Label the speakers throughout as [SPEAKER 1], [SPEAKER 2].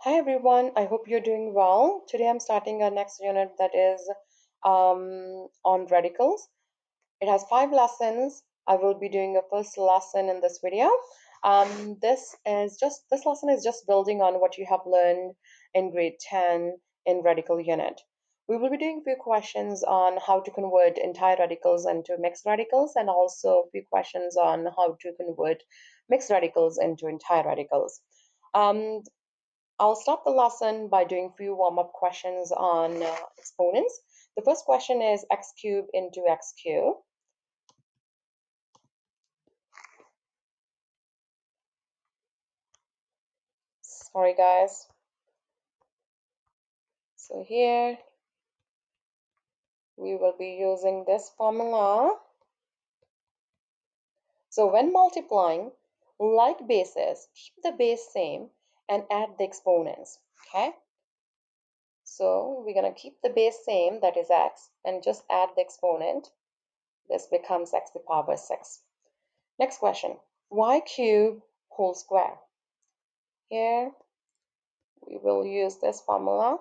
[SPEAKER 1] Hi everyone, I hope you're doing well. Today I'm starting our next unit that is on radicals. It has 5 lessons. I will be doing a first lesson in this video. This lesson is just building on what you have learned in grade 10 in radical unit. We will be doing a few questions on how to convert entire radicals into mixed radicals and also a few questions on how to convert mixed radicals into entire radicals. Um, I'll start the lesson by doing a few warm-up questions on exponents. The first question is x cubed into x cubed. Sorry guys. So here we will be using this formula. So when multiplying like bases, keep the base same and add the exponents, okay? So we're going to keep the base same, that is x, and just add the exponent. This becomes x to the power 6. Next question, y cubed whole square. Here we will use this formula.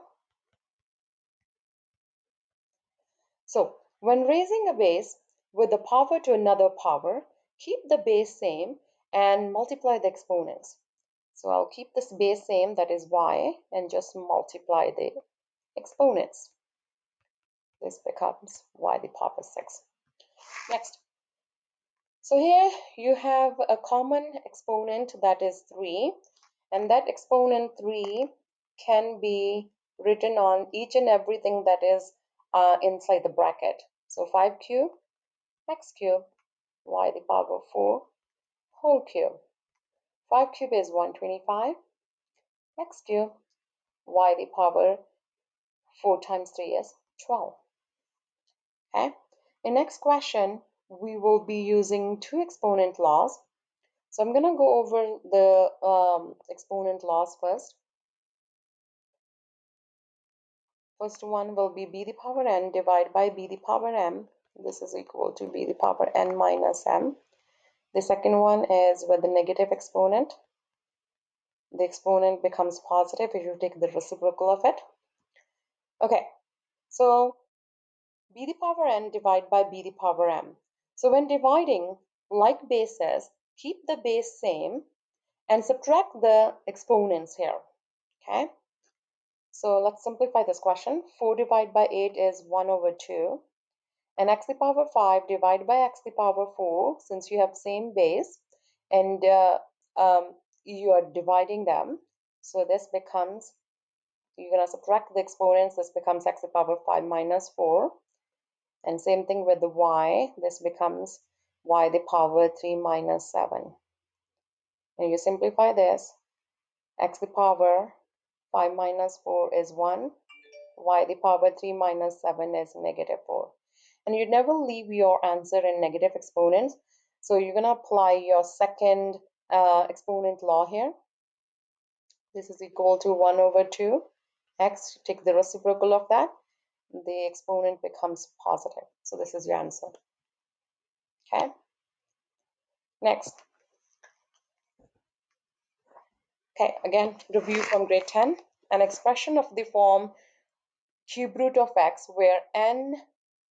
[SPEAKER 1] So when raising a base with the power to another power, keep the base same and multiply the exponents. So I'll keep this base same, that is y, and just multiply the exponents. This becomes y to the power 6. Next. So here you have a common exponent that is 3, and that exponent 3 can be written on each and everything that is inside the bracket. So 5 cubed, x cubed, y to the power 4, whole cube. 5 cubed is 125, x cubed, y to the power 4 times 3 is 12. Okay. In next question, we will be using two exponent laws. So I'm going to go over the exponent laws first. First one will be b to the power n divided by b to the power m. This is equal to b to the power n minus m. The second one is with the negative exponent. The exponent becomes positive if you take the reciprocal of it. Okay, so b to the power n divided by b to the power m. So when dividing like bases, keep the base same and subtract the exponents here. Okay. So let's simplify this question. 4 divided by 8 is 1 over 2. And x to the power 5 divided by x to the power 4, since you have same base, and you are dividing them. So this becomes, you're going to subtract the exponents. This becomes x to the power 5 minus 4. And same thing with the y. This becomes y to the power 3 minus 7. And you simplify this. X to the power 5 minus 4 is 1. Y to the power 3 minus 7 is negative 4. And you never leave your answer in negative exponents. So you're going to apply your second exponent law here. This is equal to 1 over 2. X, take the reciprocal of that. The exponent becomes positive. So this is your answer. Okay. Next. Okay, again, review from grade 10. An expression of the form cube root of x where n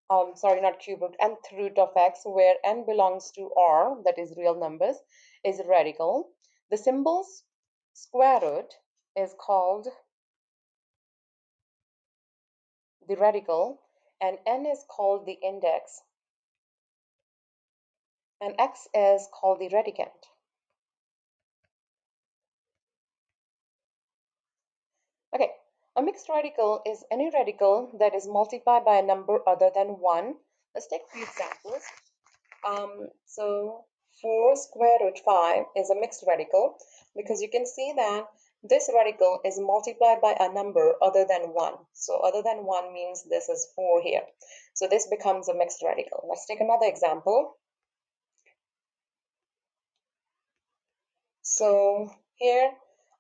[SPEAKER 1] not cube root, nth root of x, where n belongs to R, that is real numbers, is radical. The symbol's square root is called the radical, and n is called the index, and x is called the radicand. Okay, a mixed radical is any radical that is multiplied by a number other than 1. Let's take a few examples. So 4 square root 5 is a mixed radical because you can see that this radical is multiplied by a number other than 1. So other than 1 means this is 4 here. So this becomes a mixed radical. Let's take another example. So here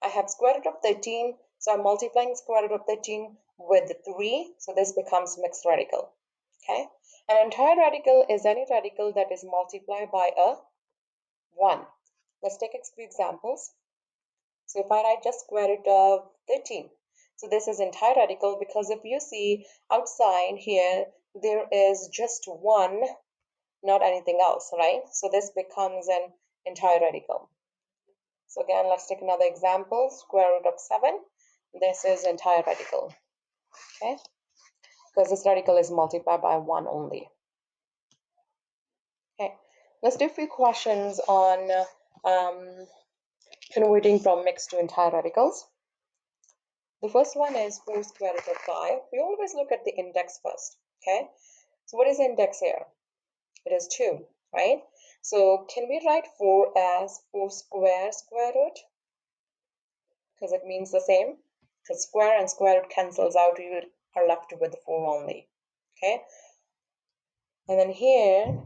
[SPEAKER 1] I have square root of 13. So I'm multiplying square root of 13 with 3. So this becomes mixed radical. Okay. An entire radical is any radical that is multiplied by a 1. Let's take a few examples. So if I write just square root of 13, so this is entire radical, because if you see outside here, there is just one, not anything else, right? So this becomes an entire radical. So again, let's take another example, square root of 7. This is entire radical, okay? Because this radical is multiplied by 1 only. Okay, let's do a few questions on converting from mixed to entire radicals. The first one is 4 square root of 5. We always look at the index first, okay? So what is the index here? It is 2, right? So can we write 4 as 4 square root? Because it means the same. Because square and square root cancels out, you are left with 4 only, okay? And then here,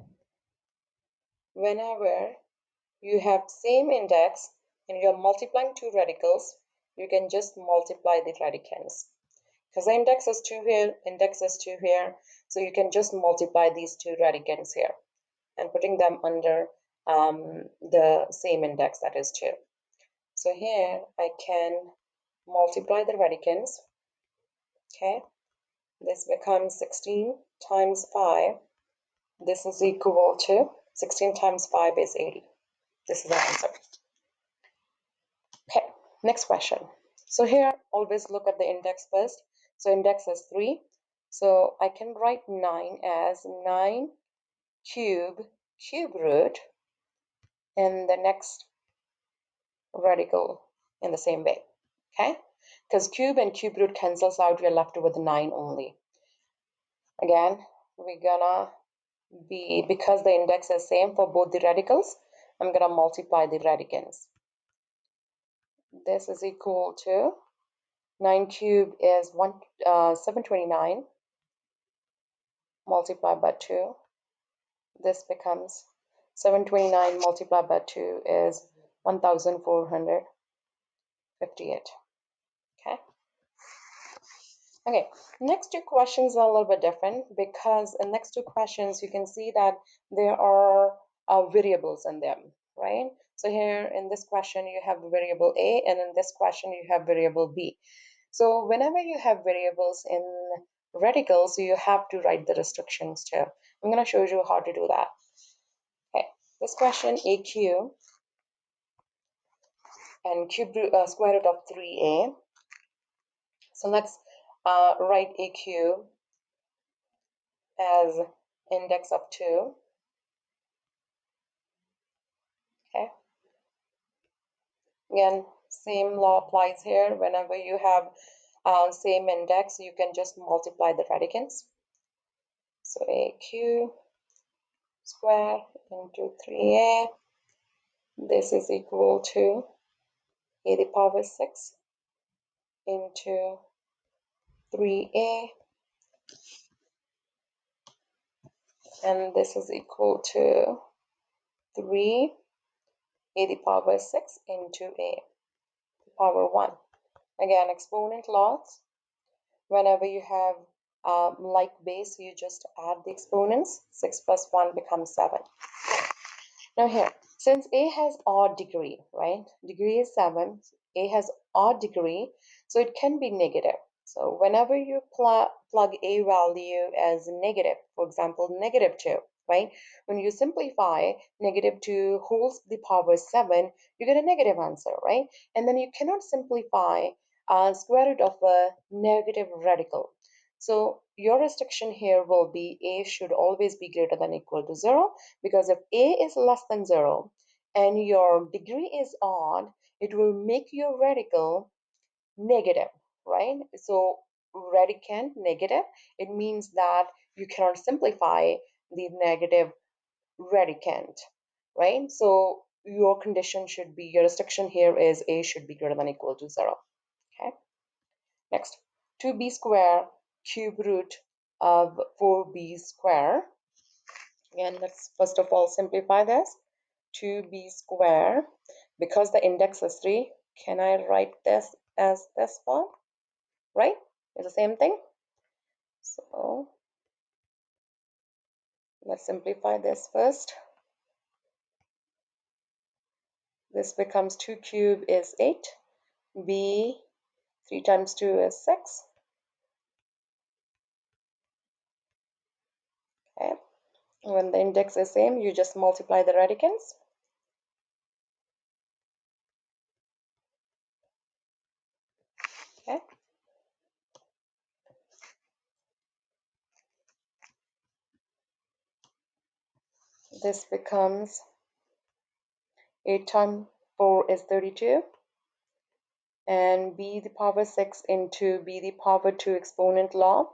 [SPEAKER 1] whenever you have same index and you're multiplying two radicals, you can just multiply the radicands. Because the index is 2 here, index is 2 here, so you can just multiply these two radicands here and putting them under the same index, that is 2. So here I can multiply the radicands, okay? This becomes 16 times 5. This is equal to 16 times 5 is 80. This is the answer. Okay, next question. So here, always look at the index first. So index is 3. So I can write 9 as 9 cube root and the next radical in the same way. Okay, because cube and cube root cancels out, we're left with 9 only. Again, we're gonna be, because the index is same for both the radicals, I'm gonna multiply the radicands. This is equal to 9 cube is 729 multiplied by 2. This becomes 729 multiplied by 2 is 1458. Okay. Okay, next two questions are a little bit different, because in next two questions you can see that there are variables in them, right? So here in this question you have variable A, and in this question you have variable B. So whenever you have variables in radicals, you have to write the restrictions too. I'm going to show you how to do that. Okay, this question AQ and square root of 3A. So let's write AQ as index of 2. Okay. Again, same law applies here. Whenever you have same index, you can just multiply the radicands. So AQ square into 3A. This is equal to a to the power 6 into 3A. And this is equal to 3 a to the power 6 into a to the power 1. Again, exponent laws. Whenever you have like base, you just add the exponents. 6 plus 1 becomes 7. Now here, since a has odd degree, right? Degree is 7. A has odd degree, so it can be negative. So whenever you plug a value as negative, for example, negative 2, right? When you simplify negative 2 whole to the power 7, you get a negative answer, right? And then you cannot simplify square root of a negative radical. So your restriction here will be a should always be greater than or equal to 0, because if a is less than 0 and your degree is odd, it will make your radical negative, right? So radicand negative, it means that you cannot simplify the negative radicand, right? So your condition should be, your restriction here is a should be greater than or equal to 0. Okay. Next, 2b square cube root of 4b square. Again, let's first of all simplify this. 2b square, because the index is 3, can I write this as this form? Right? It's the same thing. So let's simplify this first. This becomes 2 cube is 8. b 3 times 2 is 6. Okay. When the index is same, you just multiply the radicands. Okay. This becomes 8 times 4 is 32, and b the power 6 into b the power 2 exponent law.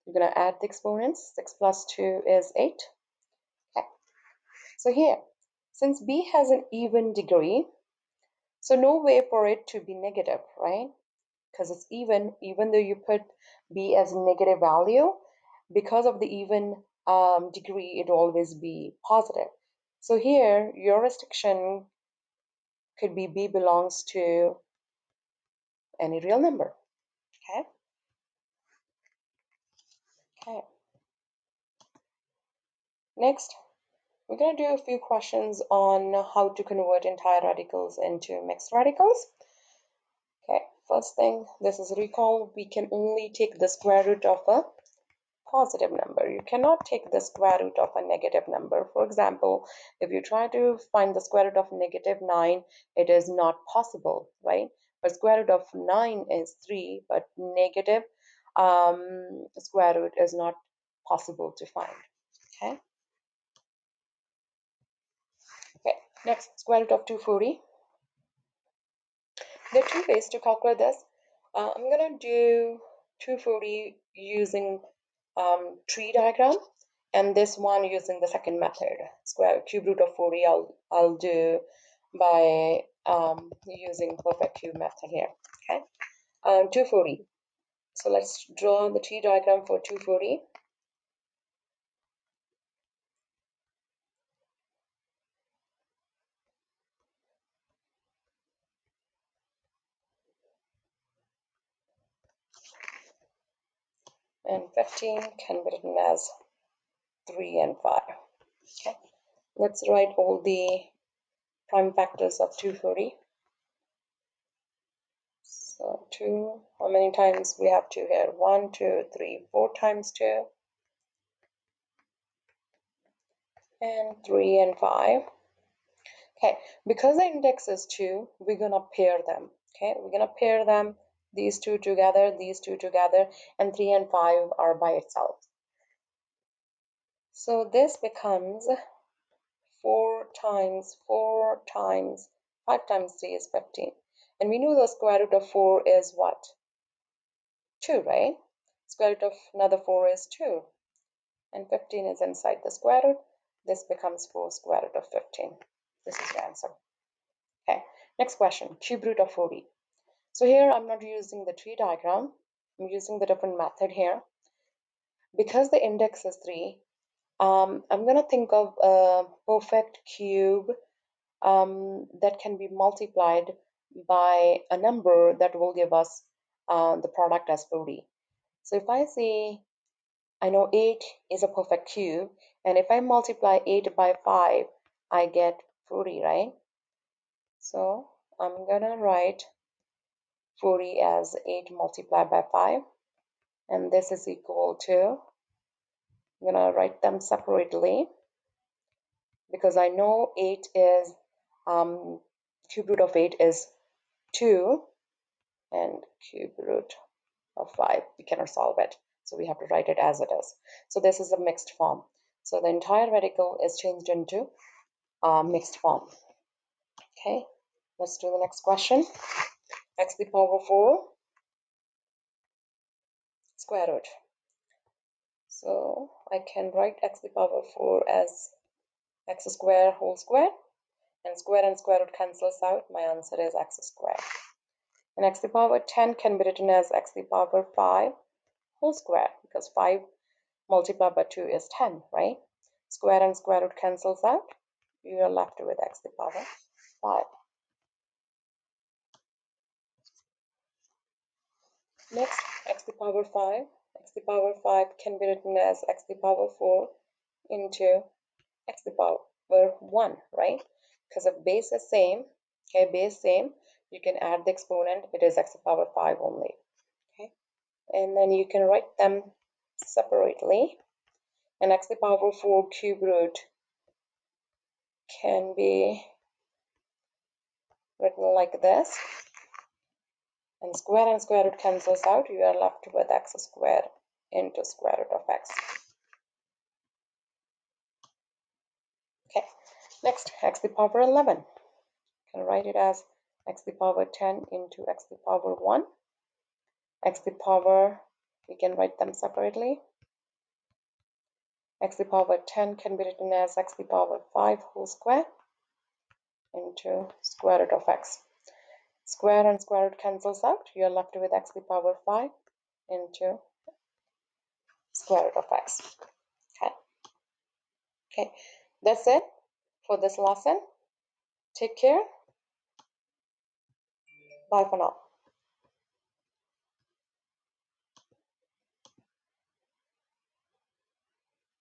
[SPEAKER 1] You're going to add the exponents. 6 plus 2 is 8. Okay. So here, since b has an even degree, so no way for it to be negative, right? Because it's even though you put b as a negative value, because of the even degree, it will always be positive. So here, your restriction could be b belongs to any real number. Okay. Okay. Next, we're going to do a few questions on how to convert entire radicals into mixed radicals. Okay, first thing, this is recall. We can only take the square root of a positive number. You cannot take the square root of a negative number. For example, if you try to find the square root of negative 9, it is not possible, right? But square root of 9 is 3, but negative square root is not possible to find. Okay. Okay. Next, square root of 240. There are two ways to calculate this. I'm gonna do 240 using tree diagram, and this one using the second method, square cube root of 40. I'll do by using perfect cube method here. Okay, 240. So let's draw the tree diagram for 240. And 15 can be written as 3 and 5. Okay, let's write all the prime factors of 240. So 2, how many times we have 2 here? 1, 2, 3, 4 times 2, and 3 and 5. Okay, because the index is 2, we're gonna pair them. Okay, we're gonna pair them, these two together, and 3 and 5 are by itself. So this becomes 4 times 4 times 5 times 3 is 15. And we know the square root of 4 is what? 2, right? Square root of another 4 is 2. And 15 is inside the square root. This becomes 4 square root of 15. This is the answer. Okay, next question, cube root of 40. So here I'm not using the tree diagram. I'm using the different method here. Because the index is 3, I'm going to think of a perfect cube that can be multiplied by a number that will give us the product as 40. So if I say I know 8 is a perfect cube, and if I multiply 8 by 5, I get 40, right? So I'm gonna write 40 as 8 multiplied by 5, and this is equal to, I'm gonna write them separately because I know 8 is, cube root of 8 is 2, and cube root of 5, we cannot solve it. So we have to write it as it is. So this is a mixed form. So the entire radical is changed into mixed form. Okay, let's do the next question. X to the power 4 square root. So I can write x to the power 4 as x square whole square, and square root cancels out. My answer is x squared. And x to the power 10 can be written as x to the power 5 whole square, because 5 multiplied by 2 is 10, right? Square and square root cancels out. You are left with x to the power 5. Next, x to the power 5. X to the power 5 can be written as x to the power 4 into x to the power 1, right? Because the base is same, okay, base same. you can add the exponent, it is x to the power 5 only. Okay, and then you can write them separately. And x to the power 4 cube root can be written like this, and square root cancels out, you are left with x squared into square root of x. Okay, next, x to the power 11. You can write it as x to the power 10 into x to the power 1. X to the power, we can write them separately. X to the power 10 can be written as x to the power 5 whole square into square root of x. Square and square root cancels out, you are left with x to the power 5 into square root of x. Okay, that's it for this lesson. Take care. Bye for now.